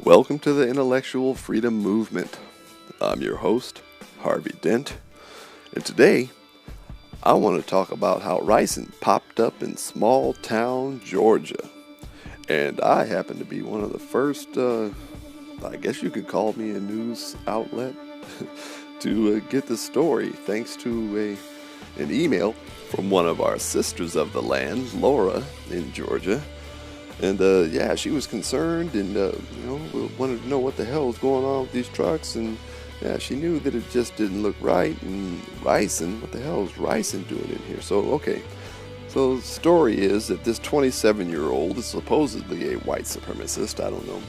Welcome to the Intellectual Freedom Movement. I'm your host, Harvey Dent, and today I want to talk about how ricin popped up in Smalltown, Georgia. And I happen to be one of the first, I guess you could call me a news outlet, to get the story thanks to an email from one of our sisters of the land, Laura, in Georgia. And she was concerned and wanted to know what the hell was going on with these trucks. And she knew that it just didn't look right. And ricin, what the hell is ricin doing in here? So the story is that this 27-year-old is supposedly a white supremacist. I don't know.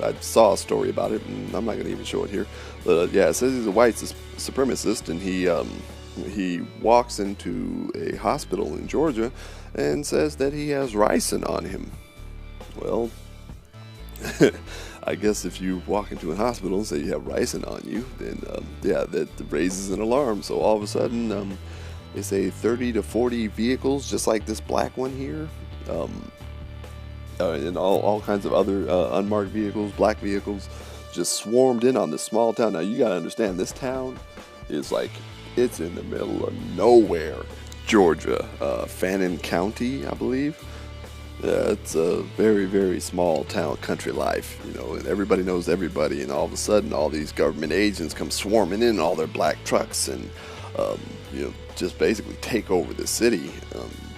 I saw a story about it, and I'm not going to even show it here. But it says he's a white supremacist, and he walks into a hospital in Georgia and says that he has ricin on him. Well, I guess if you walk into a hospital and say you have ricin on you, then that raises an alarm. So all of a sudden, they say 30 to 40 vehicles, just like this black one here, and all kinds of other unmarked vehicles, black vehicles, just swarmed in on this small town. Now you gotta understand, this town is it's in the middle of nowhere, Georgia, Fannin County, I believe. Yeah, it's a very, very small town, country life, and everybody knows everybody, and all of a sudden all these government agents come swarming in all their black trucks and, just basically take over the city.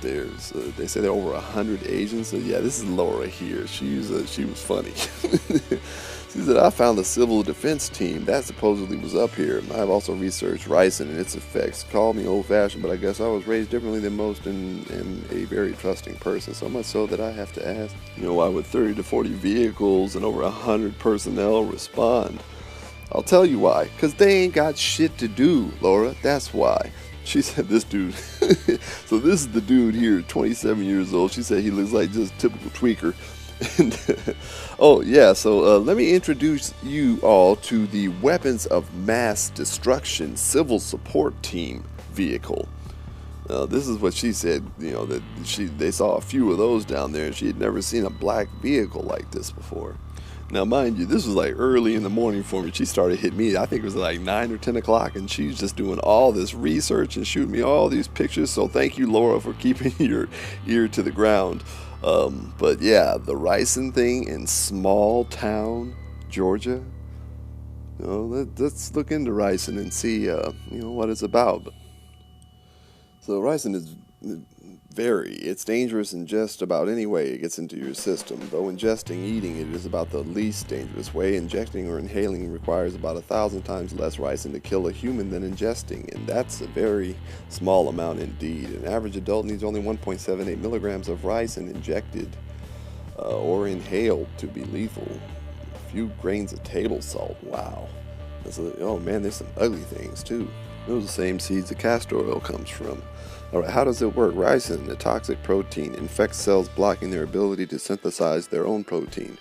They say there are over 100 agents. So this is Laura here. She was funny. She said, I found the civil defense team that supposedly was up here. I've also researched ricin and its effects. Call me old-fashioned, but I guess I was raised differently than most and a very trusting person. So much so that I have to ask, why would 30 to 40 vehicles and over 100 personnel respond? I'll tell you why. Because they ain't got shit to do, Laura. That's why. She said this dude. So this is the dude here, 27 years old. She said he looks like just a typical tweaker. And, so let me introduce you all to the Weapons of Mass Destruction Civil Support Team vehicle. This is what she said, that they saw a few of those down there, and she had never seen a black vehicle like this before. Now, mind you, this was early in the morning for me. She started hitting me, I think it was 9 or 10 o'clock, and she's just doing all this research and shooting me all these pictures. So thank you, Laura, for keeping your ear to the ground. The ricin thing in Smalltown, Georgia. Let's look into ricin and see, what it's about. So ricin is it's dangerous in just about any way it gets into your system. Though eating it is about the least dangerous way. Injecting or inhaling requires about 1,000 times less ricin to kill a human than ingesting, and that's a very small amount indeed. An average adult needs only 1.78 milligrams of ricin injected or inhaled to be lethal. A few grains of table salt. Wow. There's some ugly things too. Those are the same seeds the castor oil comes from. Alright, how does it work? Ricin, a toxic protein, infects cells, blocking their ability to synthesize their own protein.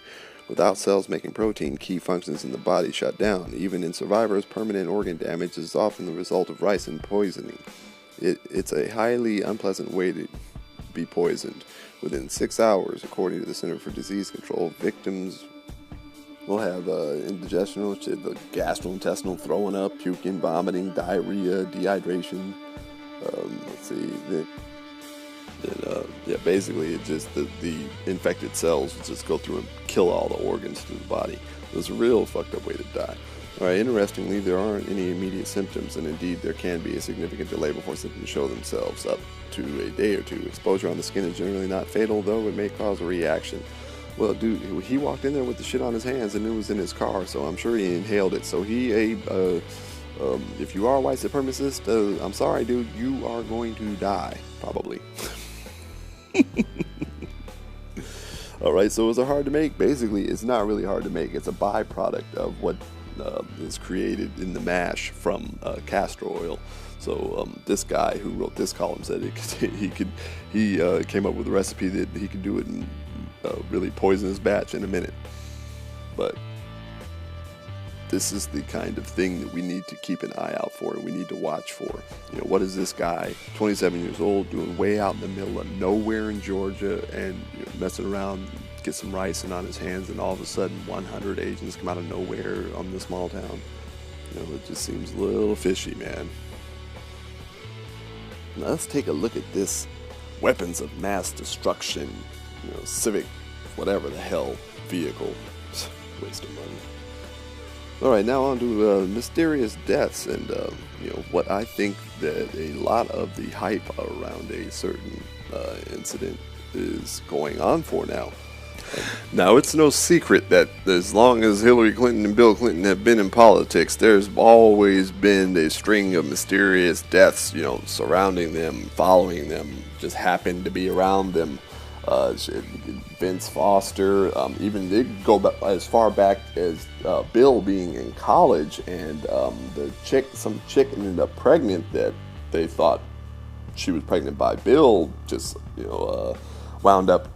Without cells making protein, key functions in the body shut down. Even in survivors, permanent organ damage is often the result of ricin poisoning. It's a highly unpleasant way to be poisoned. Within 6 hours, according to the Center for Disease Control, victims will have indigestion, the gastrointestinal throwing up, puking, vomiting, diarrhea, dehydration. Basically it just the infected cells just go through and kill all the organs through the body. It's a real fucked up way to die. Alright, interestingly, there aren't any immediate symptoms, and indeed there can be a significant delay before symptoms show themselves, up to a day or two. Exposure on the skin is generally not fatal, though it may cause a reaction. Well, dude, he walked in there with the shit on his hands, and it was in his car, so I'm sure he inhaled it. So if you are a white supremacist, I'm sorry, dude, you are going to die, probably. Alright, so is it hard to make? Basically, it's not really hard to make. It's a byproduct of what is created in the mash from castor oil. So this guy who wrote this column said he came up with a recipe that he could do it in really poisonous batch in a minute. But this is the kind of thing that we need to keep an eye out for and we need to watch for. You know, what is this guy, 27 years old, doing way out in the middle of nowhere in Georgia and messing around, get some ricin on his hands, and all of a sudden 100 agents come out of nowhere on the small town. You know, it just seems a little fishy, man. Now let's take a look at this weapons of mass destruction, civic, whatever the hell, vehicle. Waste of money. Alright, now on to mysterious deaths and what I think that a lot of the hype around a certain incident is going on for now. Now, it's no secret that as long as Hillary Clinton and Bill Clinton have been in politics, there's always been a string of mysterious deaths, surrounding them, following them, just happened to be around them. Vince Foster, even they go as far back as Bill being in college, and some chick ended up pregnant that they thought she was pregnant by Bill, just wound up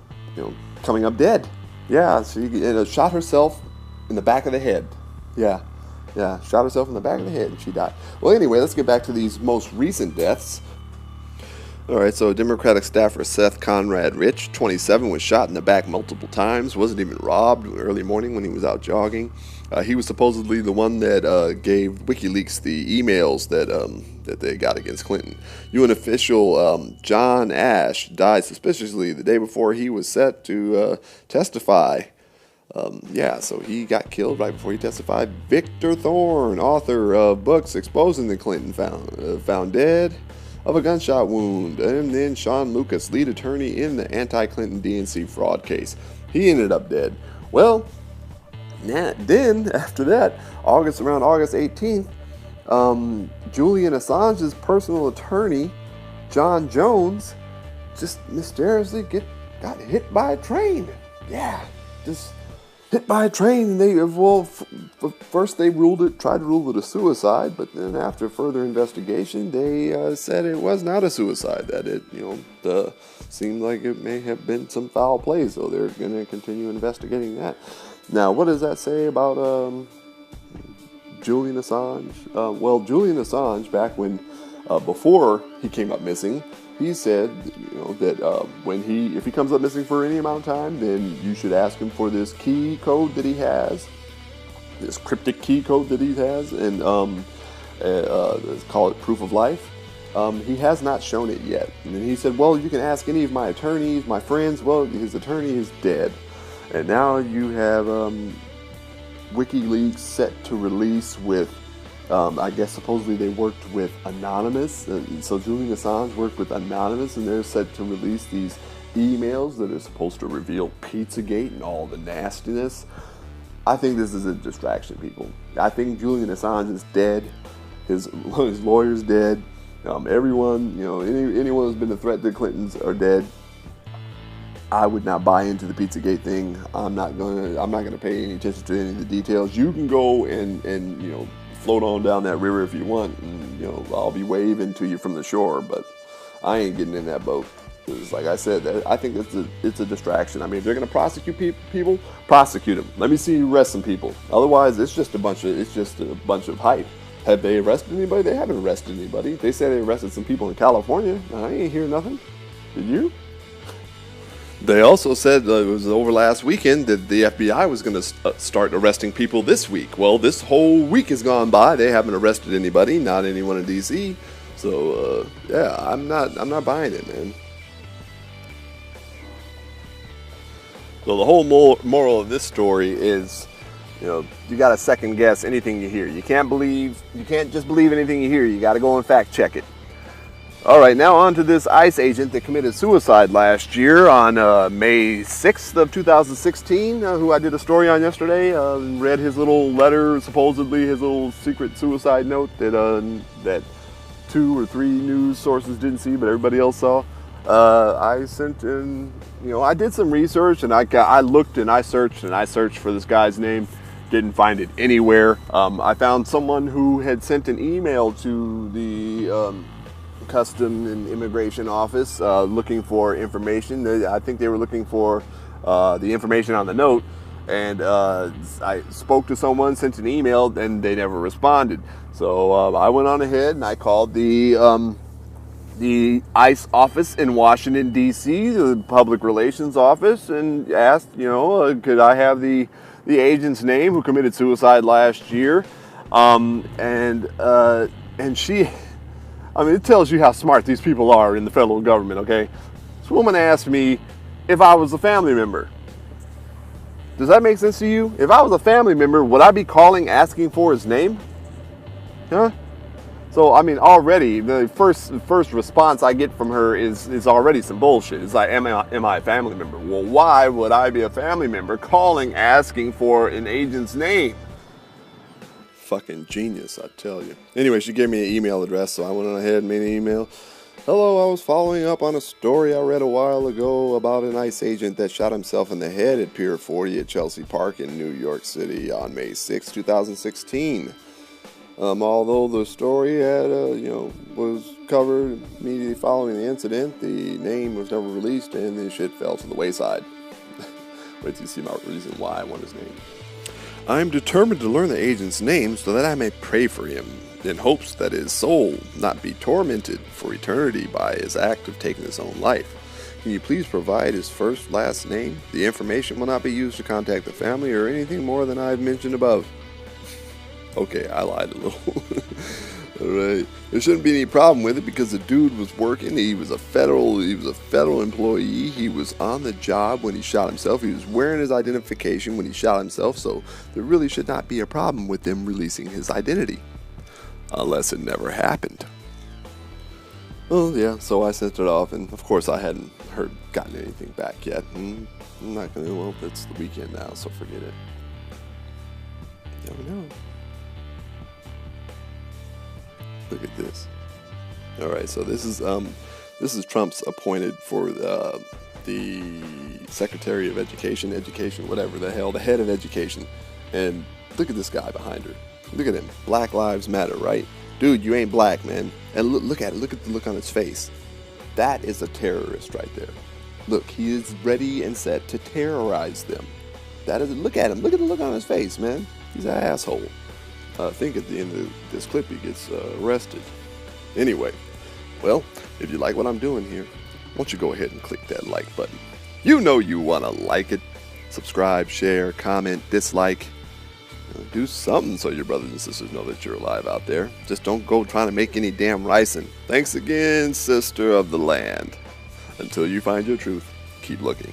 coming up dead. Yeah, she shot herself in the back of the head. Yeah, shot herself in the back of the head and she died. Well, anyway, let's get back to these most recent deaths. Alright, so Democratic staffer Seth Conrad Rich, 27, was shot in the back multiple times, wasn't even robbed early morning when he was out jogging. He was supposedly the one that gave WikiLeaks the emails that they got against Clinton. UN official John Ash died suspiciously the day before he was set to testify. So he got killed right before he testified. Victor Thorne, author of books exposing the Clinton, found dead of a gunshot wound. And then Sean Lucas, lead attorney in the anti-Clinton DNC fraud case. He ended up dead. Well, then after that, around August 18th, Julian Assange's personal attorney, John Jones, just mysteriously got hit by a train. Yeah, just hit by a train. And first they tried to rule it a suicide, but then after further investigation, they said it was not a suicide. That it, seemed like it may have been some foul play. So they're going to continue investigating that. Now, what does that say about Julian Assange? Julian Assange, back when before he came up missing, he said, that if he comes up missing for any amount of time, then you should ask him for this key code that he has, this cryptic key code that he has, and let's call it proof of life. He has not shown it yet. And he said, well, you can ask any of my attorneys, my friends. Well, his attorney is dead. And now you have WikiLeaks set to release with, I guess supposedly they worked with Anonymous. So Julian Assange worked with Anonymous, and they're set to release these emails that are supposed to reveal Pizzagate and all the nastiness. I think this is a distraction, people. I think Julian Assange is dead. His lawyer's dead. Everyone, anyone who's been a threat to the Clintons are dead. I would not buy into the Pizzagate thing. I'm not gonna pay any attention to any of the details. You can go and float on down that river if you want, and I'll be waving to you from the shore, but I ain't getting in that boat. Because like I said, I think it's a distraction. I mean, if they're gonna prosecute people, prosecute them. Let me see you arrest some people. Otherwise, it's just a bunch of hype. Have they arrested anybody? They haven't arrested anybody. They say they arrested some people in California. I ain't hear nothing. Did you? They also said it was over last weekend that the FBI was going to start arresting people this week. Well, this whole week has gone by. They haven't arrested anybody, not anyone in D.C. So, I'm not buying it, man. So the whole moral of this story is, you got to second guess anything you hear. You can't just believe anything you hear. You got to go and fact check it. All right, now on to this ICE agent that committed suicide last year on May 6th of 2016, who I did a story on yesterday. Read his little letter, supposedly his little secret suicide note that 2 or 3 news sources didn't see, but everybody else saw. I sent in, I did some research, and I looked and I searched for this guy's name. Didn't find it anywhere. I found someone who had sent an email to the Custom and Immigration Office looking for information. I think they were looking for the information on the note, And I spoke to someone, sent an email, and they never responded. So I went on ahead and I called the ICE office in Washington, D.C., the public relations office, and asked, could I have the agent's name who committed suicide last year? And she, I mean, it tells you how smart these people are in the federal government, okay? This woman asked me if I was a family member. Does that make sense to you? If I was a family member, would I be calling asking for his name? Huh? So, I mean, already, the first response I get from her is already some bullshit. It's like, am I a family member? Well, why would I be a family member calling asking for an agent's name? Fucking genius, I tell you. Anyway, she gave me an email address, so I went on ahead and made an email. Hello, I was following up on a story I read a while ago about an ICE agent that shot himself in the head at Pier 40 at Chelsea Park in New York City on May 6, 2016. Although the story had, was covered immediately following the incident, the name was never released and the shit fell to the wayside. Wait till you see my reason why I want his name. I'm determined to learn the agent's name so that I may pray for him, in hopes that his soul not be tormented for eternity by his act of taking his own life. Can you please provide his first, last name? The information will not be used to contact the family or anything more than I've mentioned above. Okay, I lied a little. Alright. There shouldn't be any problem with it because the dude was working. He was a federal employee. He was on the job when he shot himself. He was wearing his identification when he shot himself, so there really should not be a problem with them releasing his identity. Unless it never happened. Well, yeah, so I sent it off, and of course I hadn't gotten anything back yet. And I'm not gonna, well, it's the weekend now, so forget it. Never know. Look at this. Alright, so this is Trump's appointed for the Secretary of Education, whatever the hell, the head of education. And look at this guy behind her. Look at him. Black Lives Matter, right? Dude, you ain't black, man. And look at it. Look at the look on his face. That is a terrorist right there. Look, he is ready and set to terrorize them. That is, look at him. Look at the look on his face, man. He's an asshole. I think at the end of this clip he gets arrested. Anyway, well, if you like what I'm doing here, why don't you go ahead and click that like button. You know you want to like it. Subscribe, share, comment, dislike. Do something so your brothers and sisters know that you're alive out there. Just don't go trying to make any damn ricin. Thanks again, sister of the land. Until you find your truth, keep looking.